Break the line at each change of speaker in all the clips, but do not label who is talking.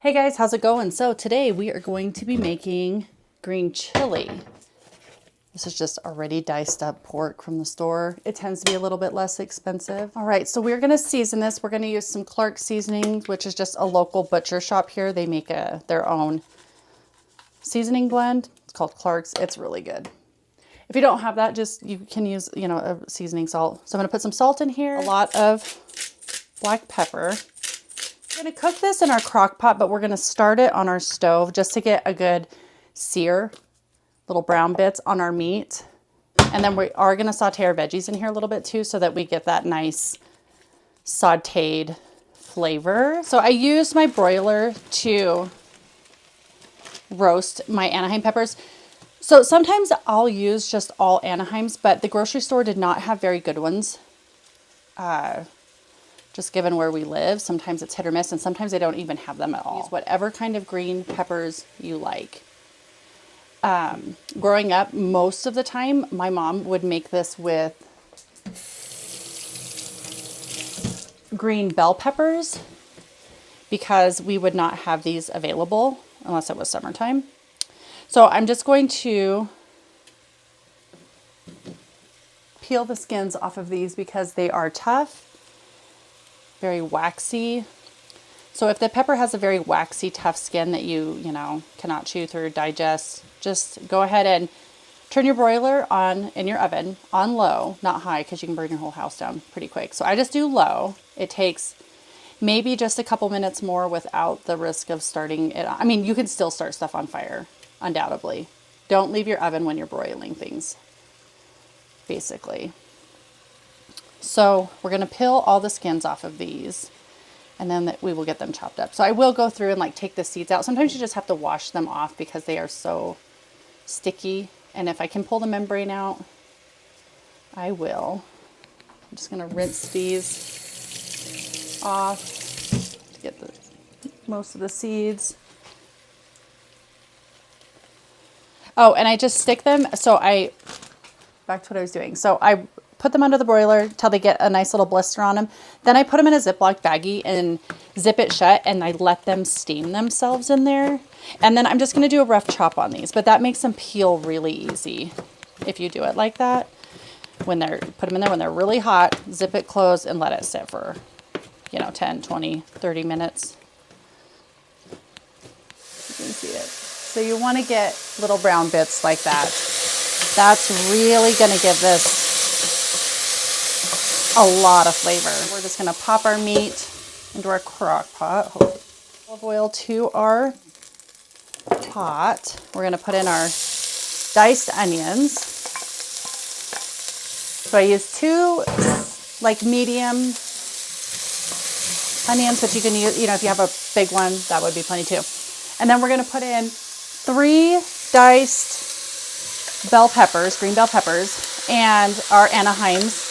Hey guys, how's it going? So today we are going to be making green chili. This is just already diced up pork from the store. It tends to be a little bit less expensive. All right, so we're gonna season this. We're gonna use some Clark seasoning, which is just a local butcher shop here. They make their own seasoning blend. It's called Clark's. It's really good. If you don't have that, just you can use, a seasoning salt. So I'm gonna put some salt in here, a lot of black pepper. We're going to cook this in our crock pot, but we're going to start it on our stove just to get a good sear, little brown bits on our meat. And then we are going to saute our veggies in here a little bit too, so that we get that nice sauteed flavor. So I used my broiler to roast my Anaheim peppers. So sometimes I'll use just all Anaheims, but the grocery store did not have very good ones. Just given where we live, sometimes it's hit or miss, and sometimes they don't even have them at all. Use whatever kind of green peppers you like. Growing up, most of the time, my mom would make this with green bell peppers because we would not have these available unless it was summertime. So I'm just going to peel the skins off of these because they are tough. Very waxy. So if the pepper has a very waxy, tough skin that you cannot chew through, digest, just go ahead and turn your broiler on in your oven on low, not high, because you can burn your whole house down pretty quick. So I just do low. It takes maybe just a couple minutes more without the risk of starting it. I mean, you can still start stuff on fire, undoubtedly. Don't leave your oven when you're broiling things, basically. So we're going to peel all the skins off of these, and then we will get them chopped up. So I will go through and take the seeds out. Sometimes you just have to wash them off because they are so sticky. And if I can pull the membrane out, I will. I'm just going to rinse these off to get most of the seeds. Oh, and I just stick them. Back to what I was doing. So I put them under the broiler till they get a nice little blister on them. Then I put them in a Ziploc baggie and zip it shut, and I let them steam themselves in there. And then I'm just going to do a rough chop on these, but that makes them peel really easy if you do it like that. Put them in there when they're really hot, zip it closed, and let it sit for 10, 20, 30 minutes. You can see it. So you want to get little brown bits like that. That's really going to give this a lot of flavor. We're just going to pop our meat into our crock pot. Olive oil to our pot. We're going to put in our diced onions. So I use two medium onions, but you can use, if you have a big one, that would be plenty too. And then we're going to put in 3 diced bell peppers, green bell peppers, and our Anaheims.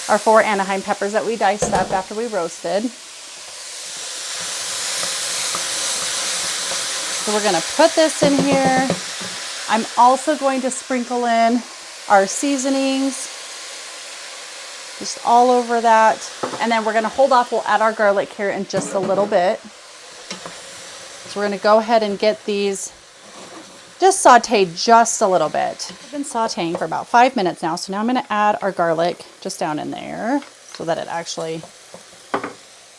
Our 4 Anaheim peppers that we diced up after we roasted. So we're going to put this in here. I'm also going to sprinkle in our seasonings, just all over that. And then we're going to hold off. We'll add our garlic here in just a little bit. So we're going to go ahead and get these just sauteed just a little bit. I've been sauteing for about 5 minutes now, so now I'm going to add our garlic just down in there so that it actually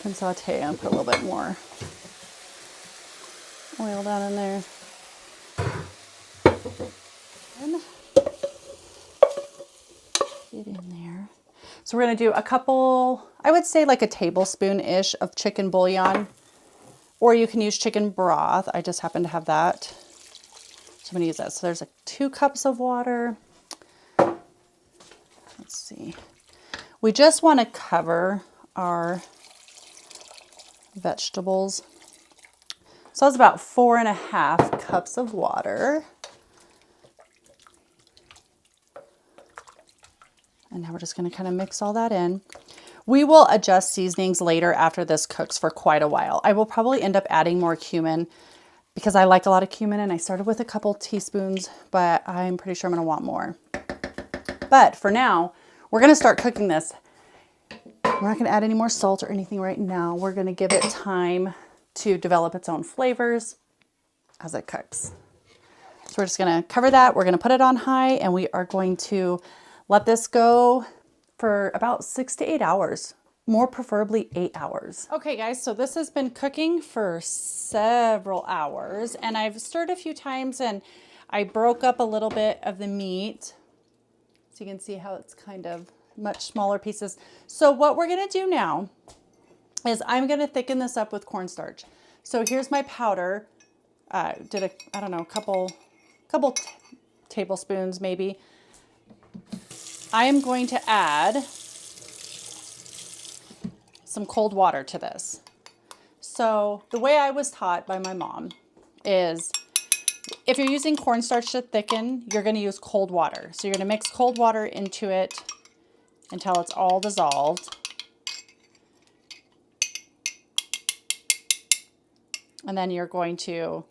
can saute and put a little bit more oil down in there. And get in there. So we're going to do a couple, I would say like a tablespoon-ish of chicken bouillon, or you can use chicken broth. I just happen to have that. So I'm going to use that. So there's 2 cups of water. Let's see. We just want to cover our vegetables. So that's about 4.5 cups of water. And now we're just going to kind of mix all that in. We will adjust seasonings later after this cooks for quite a while. I will probably end up adding more cumin because I like a lot of cumin, and I started with a couple teaspoons, but I'm pretty sure I'm going to want more. But for now, we're going to start cooking this. We're not going to add any more salt or anything right now. We're going to give it time to develop its own flavors as it cooks. So we're just gonna cover that. We're gonna put it on high and we are going to let this go for about 6 to 8 hours, more preferably 8 hours. Okay guys, so this has been cooking for several hours and I've stirred a few times and I broke up a little bit of the meat. So you can see how it's kind of much smaller pieces. So what we're gonna do now is I'm gonna thicken this up with cornstarch. So here's my powder. Did a, I don't know, couple tablespoons maybe. I am going to add some cold water to this. So the way I was taught by my mom is if you're using cornstarch to thicken, you're going to use cold water. So you're going to mix cold water into it until it's all dissolved. And then you're going to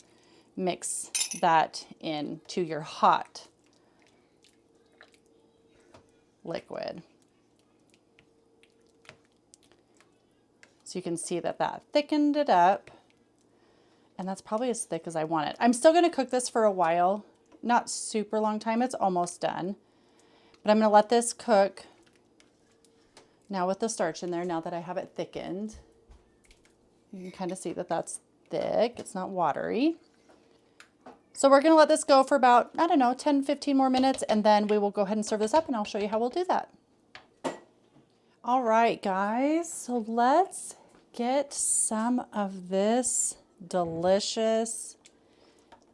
mix that into your hot liquid. So you can see that that thickened it up. And that's probably as thick as I want it. I'm still going to cook this for a while, not super long time. It's almost done. But I'm going to let this cook now with the starch in there, now that I have it thickened. You can kind of see that that's thick. It's not watery. So we're going to let this go for about, I don't know, 10, 15 more minutes, and then we will go ahead and serve this up, and I'll show you how we'll do that. All right, guys, so let's get some of this delicious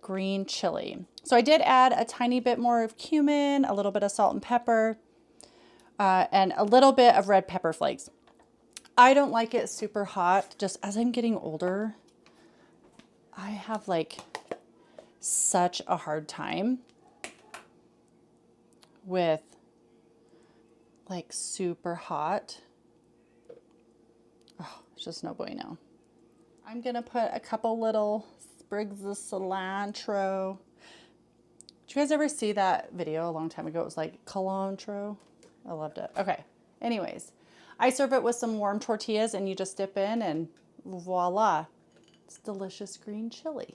green chili. So I did add a tiny bit more of cumin, a little bit of salt and pepper, and a little bit of red pepper flakes. I don't like it super hot. Just as I'm getting older, I have like such a hard time with like super hot. Oh, it's just no bueno. I'm gonna put a couple little sprigs of cilantro. Did you guys ever see that video a long time ago? It was like cilantro. I loved it. Okay, anyways, I serve it with some warm tortillas and you just dip in and voila, it's delicious green chili.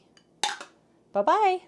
Bye-bye.